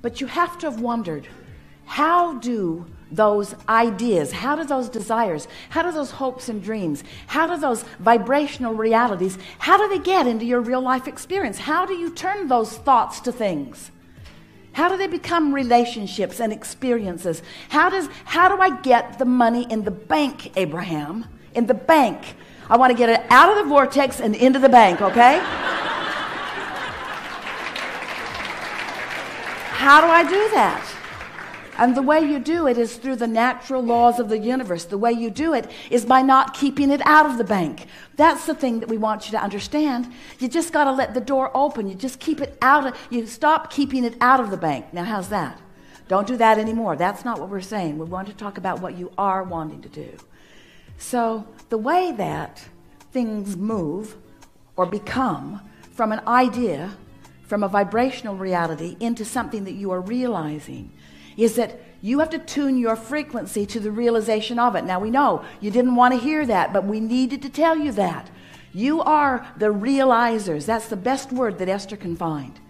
But you have to have wondered, how do those ideas, how do those desires, how do those hopes and dreams, how do those vibrational realities, how do they get into your real life experience? How do you turn those thoughts to things? How do they become relationships and experiences? How do I get the money in the bank, Abraham? In the bank. I want to get it out of the vortex and into the bank, okay? How do I do that? And the way you do it is through the natural laws of the universe. The way you do it is by not keeping it out of the bank. That's the thing that we want you to understand. You just got to let the door open. You just keep it out. You stop keeping it out of the bank. Now, how's that? Don't do that anymore. That's not what we're saying. We want to talk about what you are wanting to do. So the way that things move or become from an idea, from a vibrational reality into something that you are realizing, is that you have to tune your frequency to the realization of it. Now, we know you didn't want to hear that, but we needed to tell you that. You are the realizers. That's the best word that Esther can find.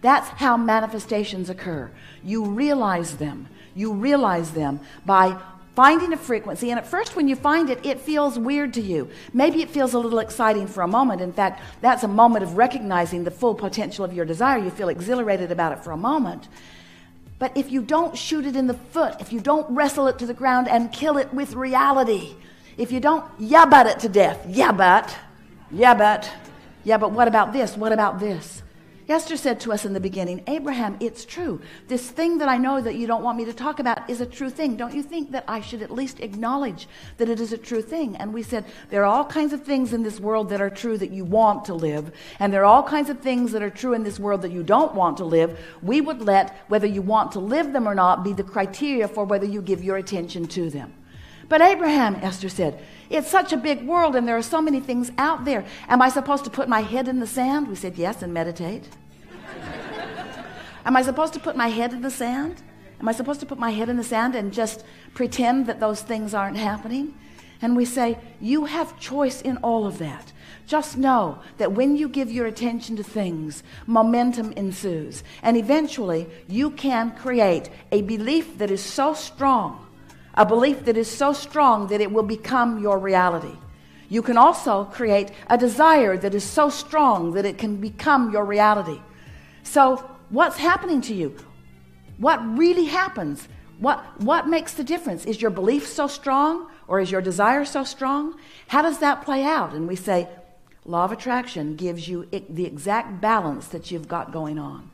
That's how manifestations occur. You realize them. You realize them by finding a frequency. And at first, when you find it, it feels weird to you. Maybe it feels a little exciting for a moment. In fact, that's a moment of recognizing the full potential of your desire. You feel exhilarated about it for a moment. But if you don't shoot it in the foot, if you don't wrestle it to the ground and kill it with reality, if you don't but it to death, but what about this? What about this? Esther said to us in the beginning, Abraham, it's true. This thing that I know that you don't want me to talk about is a true thing. Don't you think that I should at least acknowledge that it is a true thing? And we said, there are all kinds of things in this world that are true that you want to live. And there are all kinds of things that are true in this world that you don't want to live. We would let whether you want to live them or not be the criteria for whether you give your attention to them. But Abraham, Esther said, it's such a big world and there are so many things out there. Am I supposed to put my head in the sand? We said, yes, and meditate. Am I supposed to put my head in the sand? Am I supposed to put my head in the sand and just pretend that those things aren't happening? And we say, you have choice in all of that. Just know that when you give your attention to things, momentum ensues. And eventually, you can create a belief that is so strong, a belief that is so strong that it will become your reality. You can also create a desire that is so strong that it can become your reality. So what's happening to you? What really happens? What makes the difference? Is your belief so strong or is your desire so strong? How does that play out? And we say, law of attraction gives you the exact balance that you've got going on.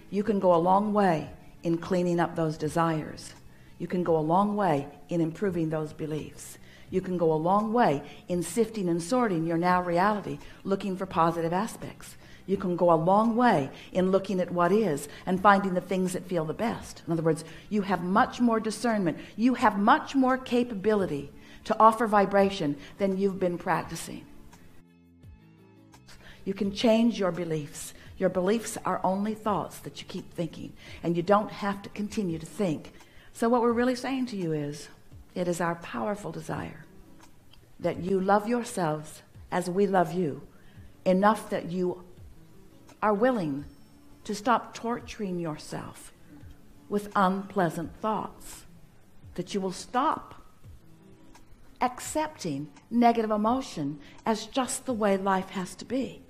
You can go a long way in cleaning up those desires. You can go a long way in improving those beliefs. You can go a long way in sifting and sorting your now reality, looking for positive aspects. You can go a long way in looking at what is and finding the things that feel the best. In other words, you have much more discernment. You have much more capability to offer vibration than you've been practicing. You can change your beliefs. Your beliefs are only thoughts that you keep thinking, and you don't have to continue to think. So what we're really saying to you is, it is our powerful desire that you love yourselves as we love you, enough that you are willing to stop torturing yourself with unpleasant thoughts, that you will stop accepting negative emotion as just the way life has to be.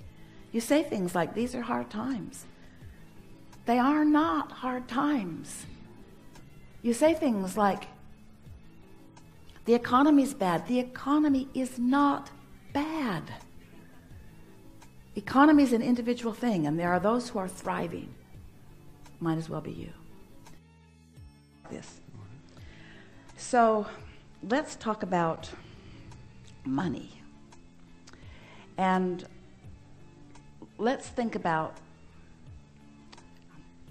You say things like, these are hard times. They are not hard times. You say things like, the economy's bad. The economy is not bad. Economy is an individual thing, and there are those who are thriving. Might as well be you. This. So let's talk about money. And let's think about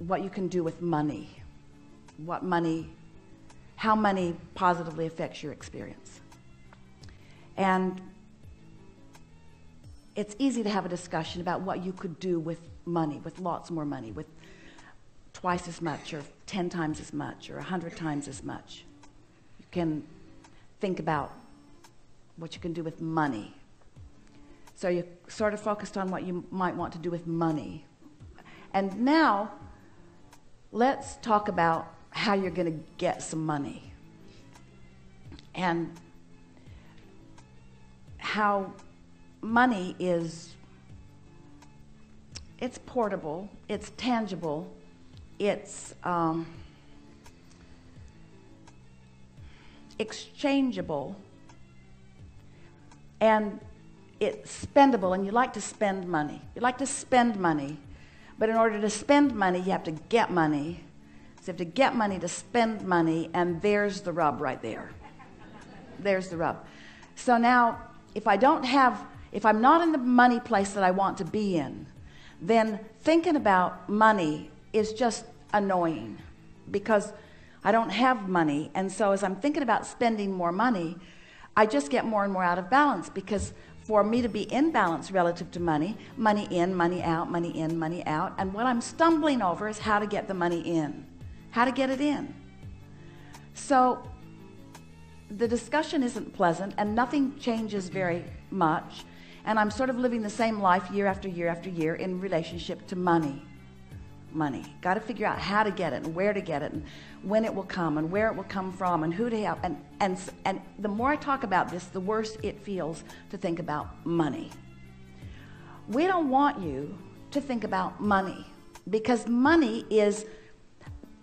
what you can do with money. How money positively affects your experience. And it's easy to have a discussion about what you could do with money, with lots more money, with twice as much or 10 times as much or 100 times as much. You can think about what you can do with money. So you're sort of focused on what you might want to do with money. And now let's talk about how you're going to get some money and how money is, it's portable, it's tangible, it's exchangeable, and it's spendable. And you like to spend money. You like to spend money, but in order to spend money, you have to get money. So you have to get money to spend money, and there's the rub right there. There's the rub. So now, if I'm not in the money place that I want to be in, then thinking about money is just annoying, because I don't have money. And so as I'm thinking about spending more money, I just get more and more out of balance, because for me to be in balance relative to money, money in, money out, money in, money out, and what I'm stumbling over is how to get the money in, how to get it in. So the discussion isn't pleasant, and nothing changes very much, and I'm sort of living the same life year after year after year in relationship to money. Got to figure out how to get it, and where to get it, and when it will come, and where it will come from, and who to help. And the more I talk about this, the worse it feels to think about money. We don't want you to think about money, because money is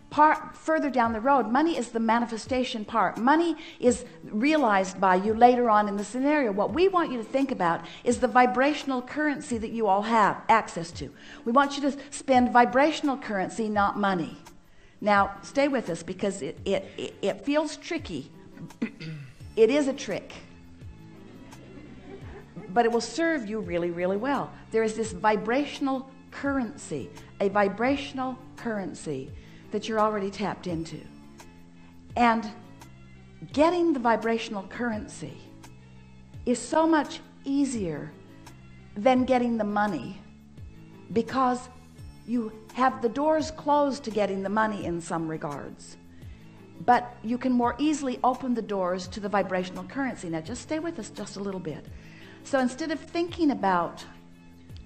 part further down the road. Money is the manifestation part. Money is realized by you later on in the scenario. What we want you to think about is the vibrational currency that you all have access to. We want you to spend vibrational currency, not money. Now, stay with us, because it feels tricky. It is a trick, but it will serve you really, really well. There is this vibrational currency, a vibrational currency that you're already tapped into. And getting the vibrational currency is so much easier than getting the money, because you have the doors closed to getting the money in some regards, but you can more easily open the doors to the vibrational currency. Now just stay with us just a little bit. So instead of thinking about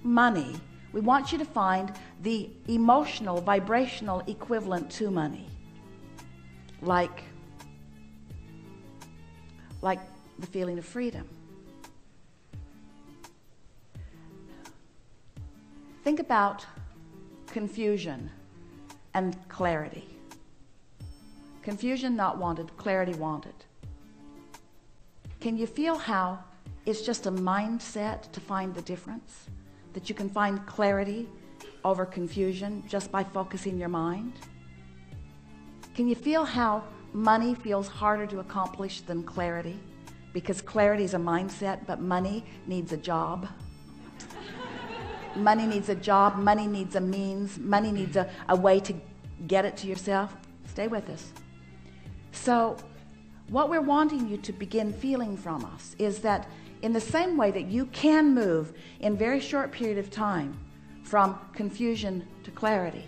money, we want you to find the emotional, vibrational equivalent to money. Like the feeling of freedom. Think about confusion and clarity. Confusion not wanted, clarity wanted. Can you feel how it's just a mindset to find the difference? That you can find clarity over confusion just by focusing your mind? Can you feel how money feels harder to accomplish than clarity? Because clarity is a mindset, but money needs a job. Money needs a job, money needs a means, money needs a way to get it to yourself. Stay with us. So what we're wanting you to begin feeling from us is that in the same way that you can move in a very short period of time from confusion to clarity,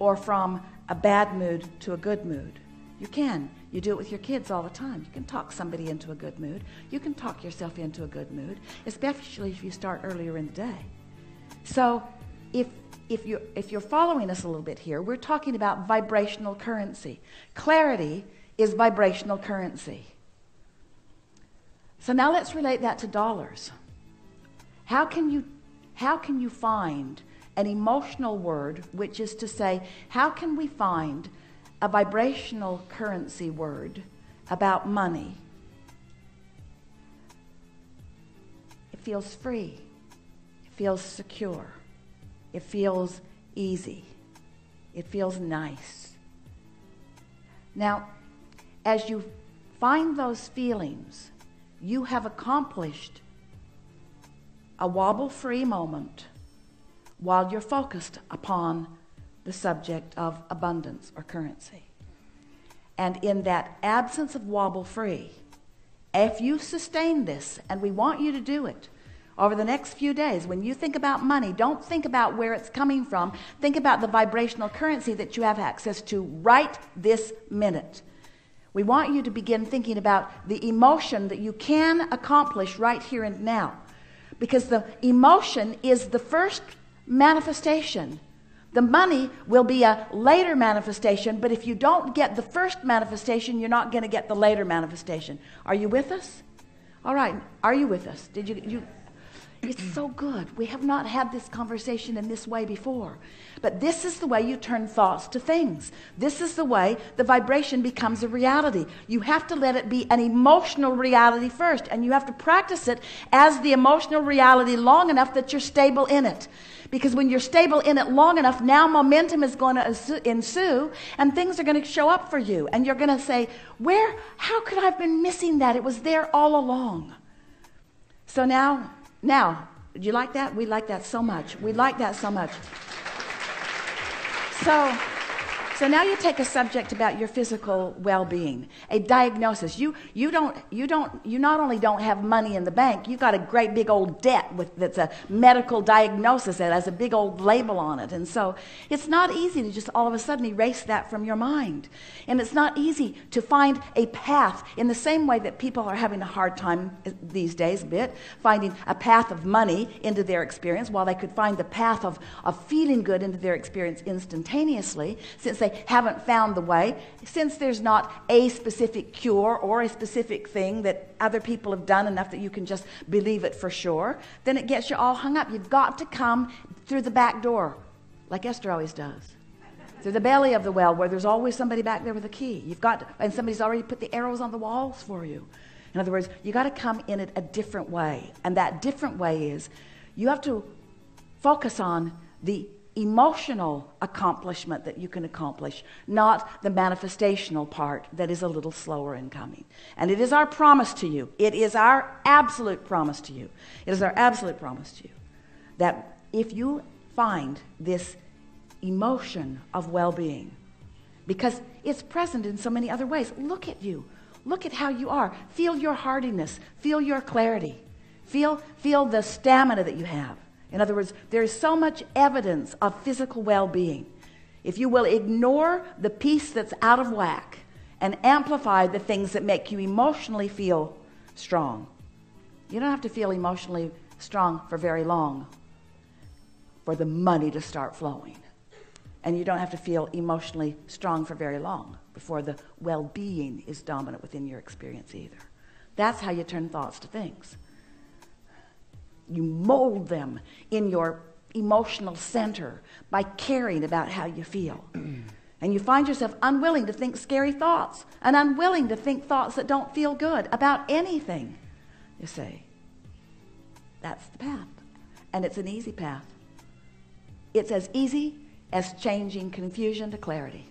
or from a bad mood to a good mood, you can. You do it with your kids all the time. You can talk somebody into a good mood. You can talk yourself into a good mood, especially if you start earlier in the day. So if you're following us a little bit here, we're talking about vibrational currency. Clarity is vibrational currency. So now let's relate that to dollars. How can you find an emotional word, which is to say, how can we find a vibrational currency word about money? It feels free. It feels secure. It feels easy. It feels nice. Now, as you find those feelings, you have accomplished a wobble-free moment while you're focused upon the subject of abundance or currency. And in that absence of wobble-free, if you sustain this, and we want you to do it over the next few days, when you think about money, don't think about where it's coming from. Think about the vibrational currency that you have access to right this minute. We want you to begin thinking about the emotion that you can accomplish right here and now, because the emotion is the first manifestation The money will be a later manifestation, but if you don't get the first manifestation, you're not going to get the later manifestation. Are you with us? All right. Are you with us? Did you It's so good. We have not had this conversation in this way before. But this is the way you turn thoughts to things. This is the way the vibration becomes a reality. You have to let it be an emotional reality first, and you have to practice it as the emotional reality long enough that you're stable in it. Because when you're stable in it long enough, now momentum is going to ensue, and things are going to show up for you. And you're going to say, how could I have been missing that? It was there all along. So now, do you like that? We like that so much. We like that so much. So now you take a subject about your physical well-being, a diagnosis. You not only don't have money in the bank, you've got a great big old debt that's a medical diagnosis that has a big old label on it. And so it's not easy to just all of a sudden erase that from your mind. And it's not easy to find a path in the same way that people are having a hard time these days a bit, finding a path of money into their experience, while they could find the path of feeling good into their experience instantaneously, since they haven't found the way, since there's not a specific cure or a specific thing that other people have done enough that you can just believe it for sure, then it gets you all hung up. You've got to come through the back door, like Esther always does. Through the belly of the well, where there's always somebody back there with a key. And somebody's already put the arrows on the walls for you. In other words, you got to come in it a different way. And that different way is you have to focus on the emotional accomplishment that you can accomplish, not the manifestational part that is a little slower in coming. And it is our promise to you. It is our absolute promise to you. It is our absolute promise to you that if you find this emotion of well-being, because it's present in so many other ways. Look at you. Look at how you are. Feel your hardiness. Feel your clarity. Feel the stamina that you have. In other words, there is so much evidence of physical well-being. If you will ignore the piece that's out of whack and amplify the things that make you emotionally feel strong. You don't have to feel emotionally strong for very long for the money to start flowing. And you don't have to feel emotionally strong for very long before the well-being is dominant within your experience either. That's how you turn thoughts to things. You mold them in your emotional center by caring about how you feel. And you find yourself unwilling to think scary thoughts and unwilling to think thoughts that don't feel good about anything. You say, that's the path. And it's an easy path. It's as easy as changing confusion to clarity.